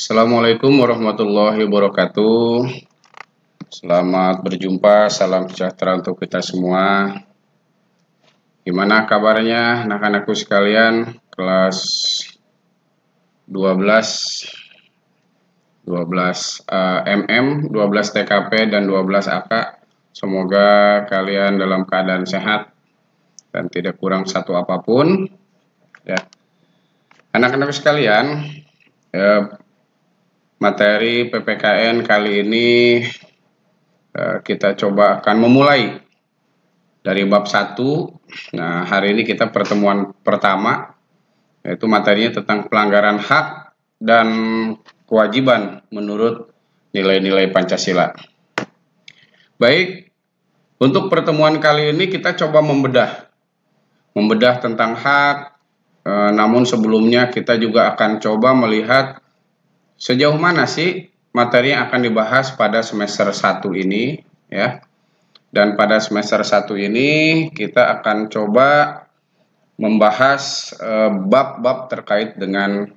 Assalamualaikum warahmatullahi wabarakatuh. Selamat berjumpa, salam sejahtera untuk kita semua. Gimana kabarnya anak-anakku sekalian kelas 12 MM, 12 TKP dan 12 AK. Semoga kalian dalam keadaan sehat dan tidak kurang satu apapun. Ya. Anak-anak sekalian, materi PPKN kali ini kita coba akan memulai dari bab 1. Nah, hari ini kita pertemuan pertama, yaitu materinya tentang pelanggaran hak dan kewajiban menurut nilai-nilai Pancasila. Baik, untuk pertemuan kali ini kita coba membedah tentang hak, namun sebelumnya kita juga akan coba melihat sejauh mana sih materi yang akan dibahas pada semester 1 ini, ya. Dan pada semester 1 ini kita akan coba membahas bab-bab terkait dengan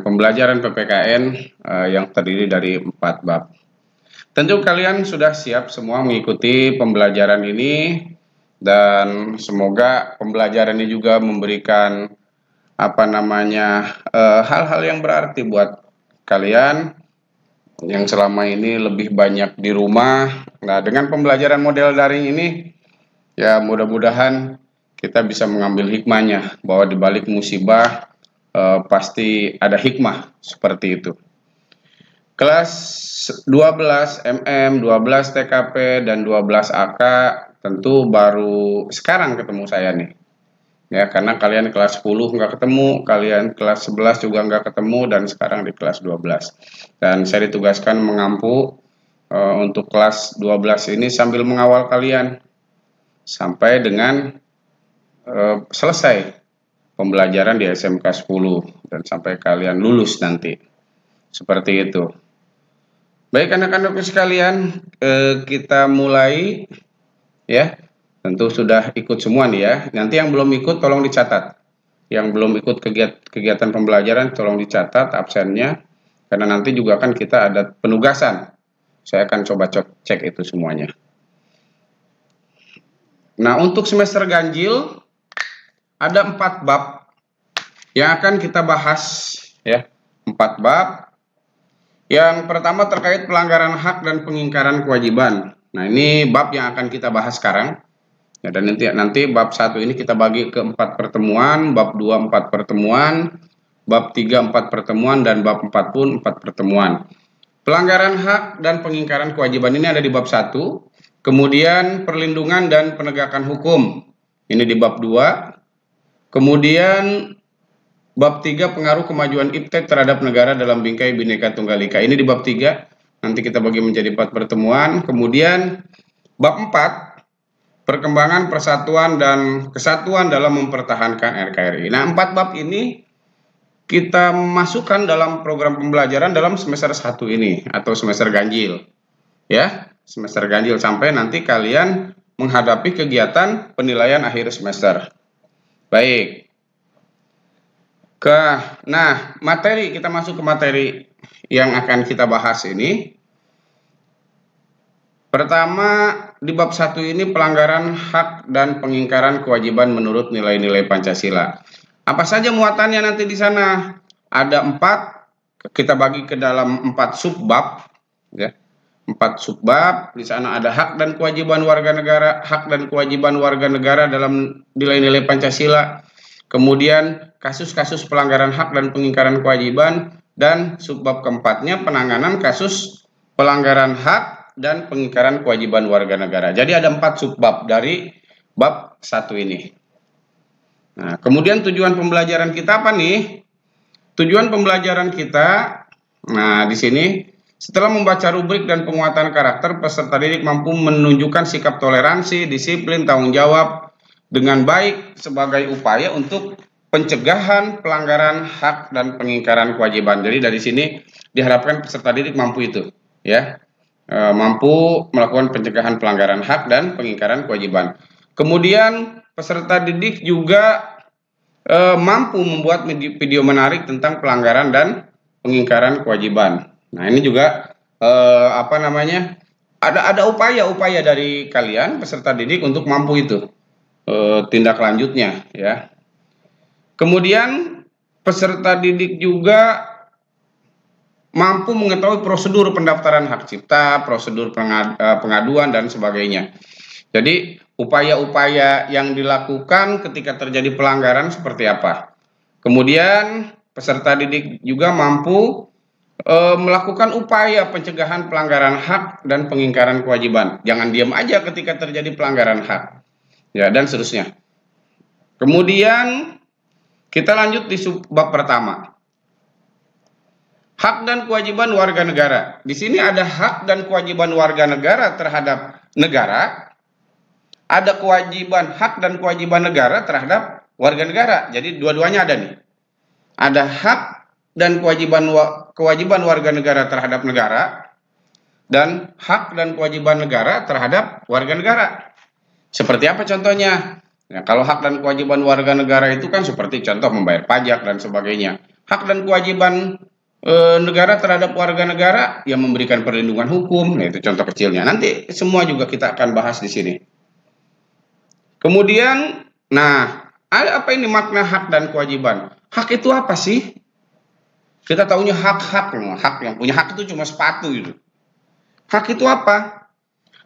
pembelajaran PPKN yang terdiri dari 4 bab. Tentu kalian sudah siap semua mengikuti pembelajaran ini, dan semoga pembelajaran ini juga memberikan hal-hal yang berarti buat kalian yang selama ini lebih banyak di rumah. Nah, dengan pembelajaran model daring ini, ya mudah-mudahan kita bisa mengambil hikmahnya, bahwa di balik musibah pasti ada hikmah, seperti itu. Kelas 12 MM, 12 TKP, dan 12 AK tentu baru sekarang ketemu saya nih. Ya, karena kalian kelas 10 nggak ketemu, kalian kelas 11 juga nggak ketemu, dan sekarang di kelas 12. Dan saya ditugaskan mengampu untuk kelas 12 ini sambil mengawal kalian sampai dengan selesai pembelajaran di SMK 10 dan sampai kalian lulus nanti. Seperti itu. Baik anak-anakku sekalian, kita mulai, ya. Tentu sudah ikut semua nih ya. Nanti yang belum ikut tolong dicatat. Yang belum ikut kegiatan pembelajaran tolong dicatat absennya, karena nanti juga kan kita ada penugasan. Saya akan coba cek itu semuanya. Nah, untuk semester ganjil ada 4 bab yang akan kita bahas, ya. 4 bab. Yang pertama terkait pelanggaran hak dan pengingkaran kewajiban. Nah, ini bab yang akan kita bahas sekarang. Ya, dan nanti bab 1 ini kita bagi ke 4 pertemuan, bab 2 4 pertemuan, bab 3 4 pertemuan, dan bab 4 pun 4 pertemuan. Pelanggaran hak dan pengingkaran kewajiban ini ada di bab 1. Kemudian perlindungan dan penegakan hukum, ini di bab 2. Kemudian bab 3 pengaruh kemajuan iptek terhadap negara dalam bingkai Bhinneka Tunggal Ika, ini di bab 3. Nanti kita bagi menjadi 4 pertemuan. Kemudian bab 4 perkembangan persatuan dan kesatuan dalam mempertahankan NKRI. Nah, 4 bab ini kita masukkan dalam program pembelajaran dalam semester 1 ini atau semester ganjil. Ya, semester ganjil sampai nanti kalian menghadapi kegiatan penilaian akhir semester. Baik. Nah, materi, kita masuk ke materi yang akan kita bahas ini. Pertama, di bab 1 ini pelanggaran hak dan pengingkaran kewajiban menurut nilai-nilai Pancasila. Apa saja muatannya nanti di sana? Ada 4, kita bagi ke dalam 4 subbab, ya. 4 subbab. Di sana ada hak dan kewajiban warga negara, hak dan kewajiban warga negara dalam nilai-nilai Pancasila. Kemudian kasus-kasus pelanggaran hak dan pengingkaran kewajiban, dan subbab keempatnya penanganan kasus pelanggaran hak dan pengingkaran kewajiban warga negara. Jadi ada 4 subbab dari bab 1 ini. Nah, kemudian tujuan pembelajaran kita apa nih? Tujuan pembelajaran kita, nah di sini, setelah membaca rubrik dan penguatan karakter, peserta didik mampu menunjukkan sikap toleransi, disiplin, tanggung jawab dengan baik sebagai upaya untuk pencegahan pelanggaran hak dan pengingkaran kewajiban. Jadi dari sini diharapkan peserta didik mampu itu, ya. Mampu melakukan pencegahan pelanggaran hak dan pengingkaran kewajiban. Kemudian peserta didik juga mampu membuat video menarik tentang pelanggaran dan pengingkaran kewajiban. Nah, ini juga apa namanya? Ada upaya-upaya dari kalian peserta didik untuk mampu itu tindak lanjutnya ya. Kemudian peserta didik juga mampu mengetahui prosedur pendaftaran hak cipta, prosedur pengaduan dan sebagainya. Jadi upaya-upaya yang dilakukan ketika terjadi pelanggaran seperti apa. Kemudian peserta didik juga mampu melakukan upaya pencegahan pelanggaran hak dan pengingkaran kewajiban. Jangan diam aja ketika terjadi pelanggaran hak. Ya, dan seterusnya. Kemudian kita lanjut di bab pertama. Hak dan kewajiban warga negara. Di sini ada hak dan kewajiban warga negara terhadap negara. Ada kewajiban hak dan kewajiban negara terhadap warga negara. Jadi dua-duanya ada nih. Ada hak dan kewajiban warga negara terhadap negara, dan hak dan kewajiban negara terhadap warga negara. Seperti apa contohnya? Nah, kalau hak dan kewajiban warga negara itu kan seperti contoh membayar pajak dan sebagainya. Hak dan kewajiban negara terhadap warga negara yang memberikan perlindungan hukum, nah itu contoh kecilnya. Nanti semua juga kita akan bahas di sini. Kemudian, nah, ada apa ini makna hak dan kewajiban? Hak itu apa sih? Kita tahunya hak yang punya hak itu cuma sepatu gitu. Hak itu apa?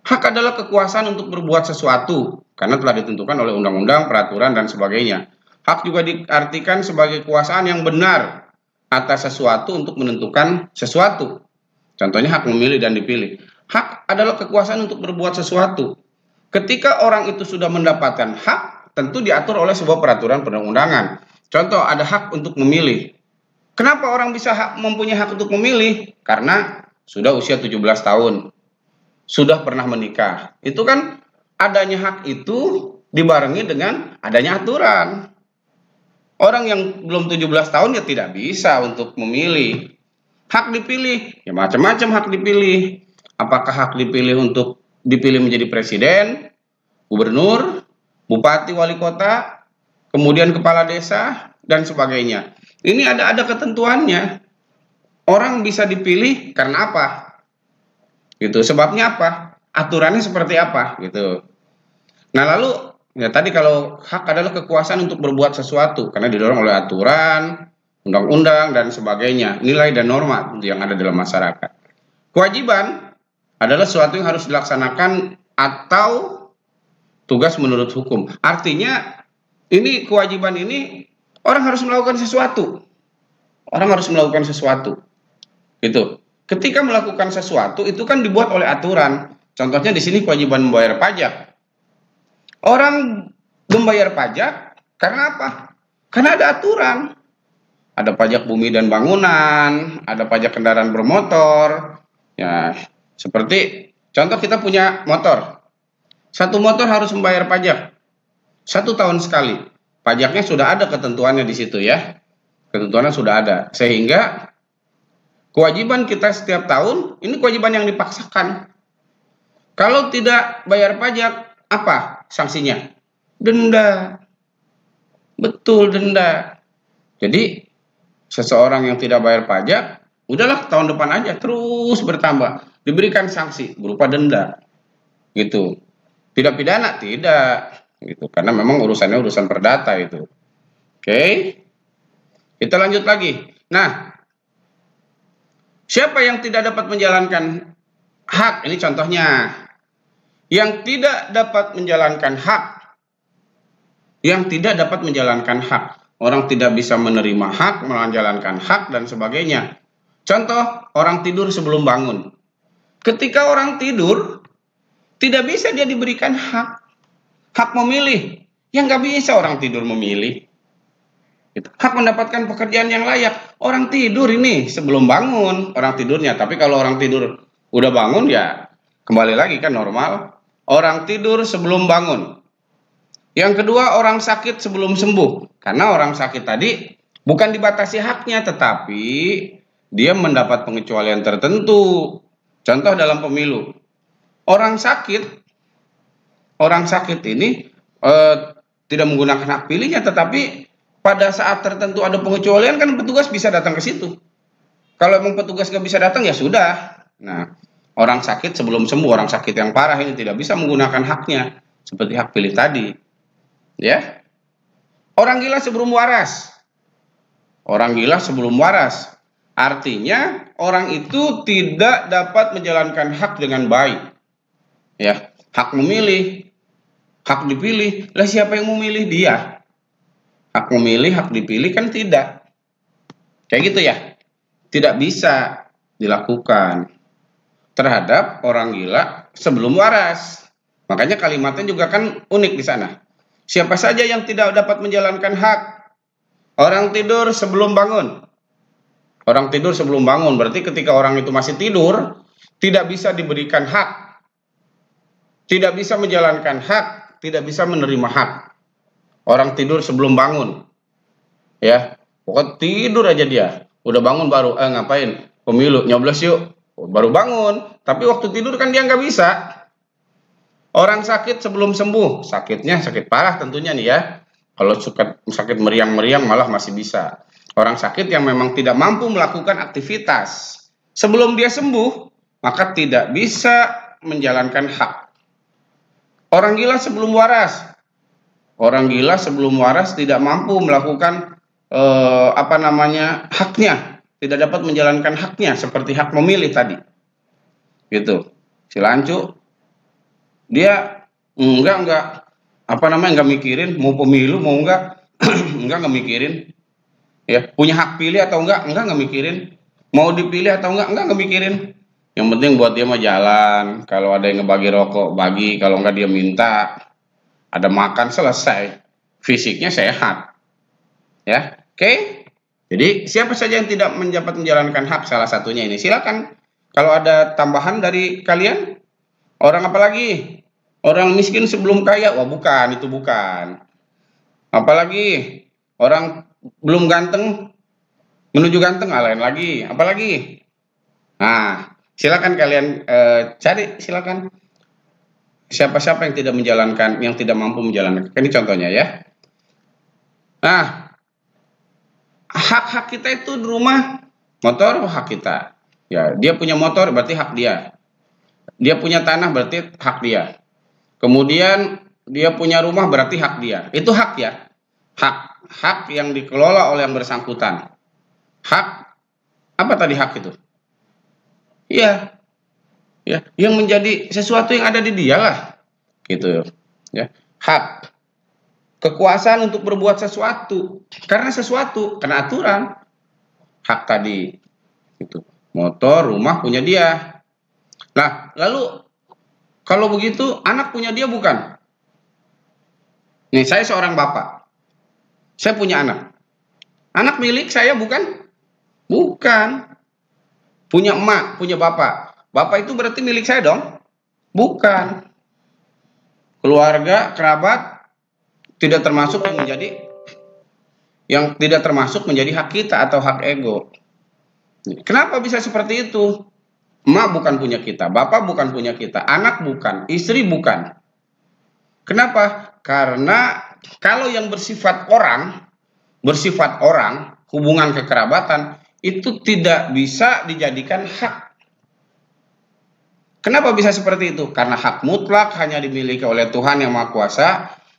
Hak adalah kekuasaan untuk berbuat sesuatu karena telah ditentukan oleh undang-undang, peraturan dan sebagainya. Hak juga diartikan sebagai kekuasaan yang benar atas sesuatu untuk menentukan sesuatu. Contohnya hak memilih dan dipilih. Hak adalah kekuasaan untuk berbuat sesuatu. Ketika orang itu sudah mendapatkan hak, tentu diatur oleh sebuah peraturan perundang-undangan. Contoh, ada hak untuk memilih. Kenapa orang bisa mempunyai hak untuk memilih? Karena sudah usia 17 tahun. Sudah pernah menikah. Itu kan adanya hak itu dibarengi dengan adanya aturan. Orang yang belum 17 tahun ya tidak bisa untuk memilih. Hak dipilih, ya macam-macam hak dipilih. Apakah hak dipilih untuk dipilih menjadi presiden, gubernur, bupati, wali kota, kemudian kepala desa, dan sebagainya. Ini ada ketentuannya. Orang bisa dipilih karena apa? Gitu. Sebabnya apa? Aturannya seperti apa? Gitu. Nah, lalu ya tadi kalau hak adalah kekuasaan untuk berbuat sesuatu karena didorong oleh aturan, undang-undang dan sebagainya, nilai dan norma yang ada dalam masyarakat. Kewajiban adalah sesuatu yang harus dilaksanakan atau tugas menurut hukum. Artinya ini kewajiban ini orang harus melakukan sesuatu. Orang harus melakukan sesuatu. Gitu. Ketika melakukan sesuatu itu kan dibuat oleh aturan. Contohnya di sini kewajiban membayar pajak. Orang membayar pajak karena apa? Karena ada aturan. Ada pajak bumi dan bangunan, ada pajak kendaraan bermotor. Ya, seperti contoh kita punya motor. Satu motor harus membayar pajak 1 tahun sekali. Pajaknya sudah ada ketentuannya di situ ya. Ketentuannya sudah ada. Sehingga kewajiban kita setiap tahun, ini kewajiban yang dipaksakan. Kalau tidak bayar pajak, apa sanksinya? Denda. Betul, denda. Jadi, seseorang yang tidak bayar pajak, udahlah tahun depan aja terus bertambah. Diberikan sanksi berupa denda. Gitu. Tidak pidana, tidak. Gitu. Karena memang urusannya urusan perdata itu. Oke. Kita lanjut lagi. Nah, siapa yang tidak dapat menjalankan hak? Ini contohnya. Yang tidak dapat menjalankan hak. Yang tidak dapat menjalankan hak. Orang tidak bisa menerima hak, menjalankan hak, dan sebagainya. Contoh, orang tidur sebelum bangun. Ketika orang tidur, tidak bisa dia diberikan hak. Hak memilih. Yang nggak bisa orang tidur memilih. Hak mendapatkan pekerjaan yang layak. Orang tidur ini sebelum bangun, orang tidurnya. Tapi kalau orang tidur udah bangun ya kembali lagi kan normal. Orang tidur sebelum bangun. Yang kedua, orang sakit sebelum sembuh. Karena orang sakit tadi bukan dibatasi haknya, tetapi dia mendapat pengecualian tertentu. Contoh dalam pemilu. Orang sakit ini tidak menggunakan hak pilihnya, tetapi pada saat tertentu ada pengecualian kan petugas bisa datang ke situ. Kalau emang petugas nggak bisa datang ya sudah. Nah, orang sakit sebelum sembuh, orang sakit yang parah ini tidak bisa menggunakan haknya seperti hak pilih tadi, ya. Orang gila sebelum waras. Orang gila sebelum waras. Artinya orang itu tidak dapat menjalankan hak dengan baik. Ya, hak memilih, hak dipilih. Lah siapa yang memilih dia? Hak memilih, hak dipilih kan tidak. Kayak gitu ya. Tidak bisa dilakukan terhadap orang gila sebelum waras. Makanya kalimatnya juga kan unik di sana. Siapa saja yang tidak dapat menjalankan hak? Orang tidur sebelum bangun. Orang tidur sebelum bangun, berarti ketika orang itu masih tidur, tidak bisa diberikan hak. Tidak bisa menjalankan hak, tidak bisa menerima hak. Orang tidur sebelum bangun. Ya, pokoknya tidur aja dia. Udah bangun baru, ngapain? Pemilu, nyoblos yuk. Baru bangun, tapi waktu tidur kan dia nggak bisa. Orang sakit sebelum sembuh, sakitnya sakit parah tentunya nih ya. Kalau sakit meriang-meriang malah masih bisa. Orang sakit yang memang tidak mampu melakukan aktivitas sebelum dia sembuh, maka tidak bisa menjalankan hak. Orang gila sebelum waras. Orang gila sebelum waras tidak mampu melakukan haknya, tidak dapat menjalankan haknya seperti hak memilih tadi. Gitu. Si Lancu dia enggak enggak mikirin mau pemilu mau enggak enggak mikirin, ya punya hak pilih atau enggak mikirin, mau dipilih atau enggak mikirin. Yang penting buat dia mah jalan, kalau ada yang ngebagi rokok bagi, kalau enggak dia minta, ada makan selesai, fisiknya sehat, ya. Oke. Jadi siapa saja yang tidak dapat menjalankan hak, salah satunya ini, silakan kalau ada tambahan dari kalian. Orang apa lagi? Orang miskin sebelum kaya? Wah bukan, itu bukan. Apalagi orang belum ganteng menuju ganteng, lain lagi. Apalagi? Nah, silakan kalian cari, silakan. Siapa-siapa yang tidak menjalankan, yang tidak mampu menjalankan. Ini contohnya ya. Nah, hak-hak kita itu di rumah, motor hak kita. Ya, dia punya motor berarti hak dia. Dia punya tanah berarti hak dia. Kemudian dia punya rumah berarti hak dia. Itu hak ya. Hak yang dikelola oleh yang bersangkutan. Hak apa tadi hak itu? Iya. Ya, yang menjadi sesuatu yang ada di dia lah. Gitu ya. Hak kekuasaan untuk berbuat sesuatu. Karena aturan. Hak tadi itu. Motor, rumah punya dia. Nah, lalu kalau begitu anak punya dia bukan? Nih, saya seorang bapak. Saya punya anak. Anak milik saya bukan? Bukan. Punya emak, punya bapak. Bapak itu berarti milik saya dong? Bukan. Keluarga, kerabat tidak termasuk yang tidak termasuk menjadi hak kita atau hak ego. Kenapa bisa seperti itu? Emak bukan punya kita, bapak bukan punya kita, anak bukan, istri bukan. Kenapa? Karena kalau yang bersifat orang, hubungan kekerabatan, itu tidak bisa dijadikan hak. Kenapa bisa seperti itu? Karena hak mutlak hanya dimiliki oleh Tuhan Yang Maha Kuasa,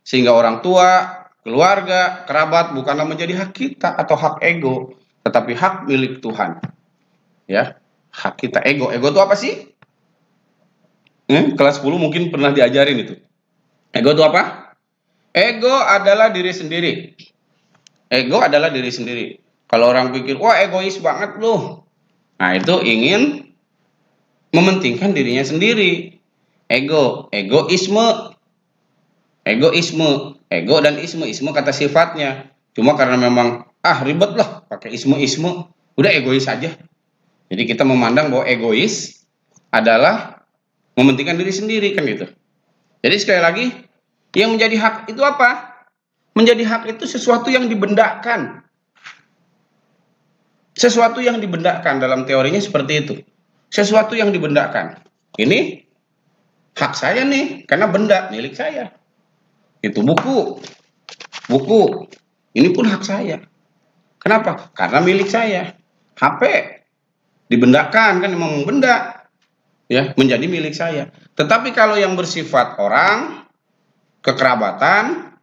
sehingga orang tua, keluarga, kerabat bukanlah menjadi hak kita atau hak ego, tetapi hak milik Tuhan. Ya, hak kita. Ego itu apa sih? Kelas 10 mungkin pernah diajarin itu. Ego itu apa? Ego adalah diri sendiri. Ego adalah diri sendiri. Kalau orang pikir, wah egois banget loh. Nah, itu ingin mementingkan dirinya sendiri. Egoisme. Ego dan isme kata sifatnya. Cuma karena memang ribet lah pakai isme. Udah egois saja. Jadi kita memandang bahwa egois adalah mementingkan diri sendiri kan gitu. Jadi sekali lagi, yang menjadi hak itu apa? Menjadi hak itu sesuatu yang dibendakan. Sesuatu yang dibendakan, dalam teorinya seperti itu. Sesuatu yang dibendakan. Ini hak saya nih, karena benda milik saya. Itu buku. Ini pun hak saya. Kenapa? Karena milik saya. HP. dibendakan, kan memang benda, ya, menjadi milik saya. Tetapi kalau yang bersifat orang, kekerabatan,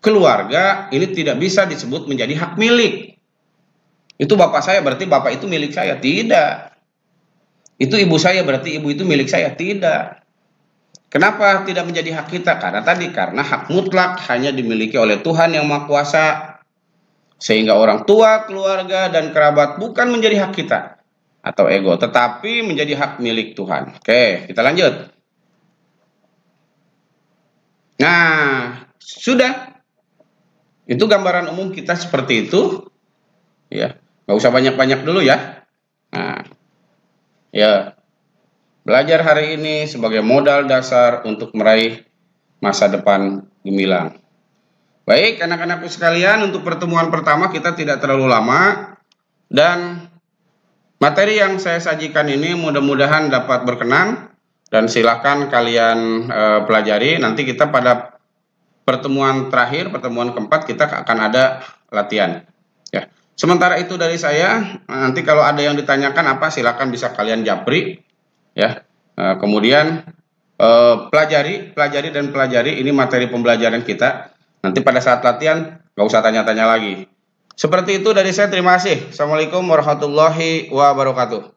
keluarga, ini tidak bisa disebut menjadi hak milik. Itu bapak saya, berarti bapak itu milik saya? Tidak. Itu ibu saya, berarti ibu itu milik saya? Tidak. Kenapa tidak menjadi hak kita? Karena tadi, karena hak mutlak hanya dimiliki oleh Tuhan yang Maha Kuasa. Sehingga orang tua, keluarga, dan kerabat bukan menjadi hak kita atau ego, tetapi menjadi hak milik Tuhan. Oke, kita lanjut. Nah, sudah. Itu gambaran umum kita seperti itu. Ya, nggak usah banyak-banyak dulu ya. Nah, ya, belajar hari ini sebagai modal dasar untuk meraih masa depan gemilang. Baik, anak-anakku sekalian, untuk pertemuan pertama kita tidak terlalu lama, dan materi yang saya sajikan ini mudah-mudahan dapat berkenan, dan silakan kalian pelajari. Nanti kita pada pertemuan terakhir, pertemuan keempat, kita akan ada latihan. Ya. Sementara itu dari saya, nanti kalau ada yang ditanyakan apa, silakan bisa kalian japri. Ya. Kemudian pelajari ini materi pembelajaran kita. Nanti pada saat latihan nggak usah tanya-tanya lagi. Seperti itu dari saya, terima kasih. Assalamualaikum warahmatullahi wabarakatuh.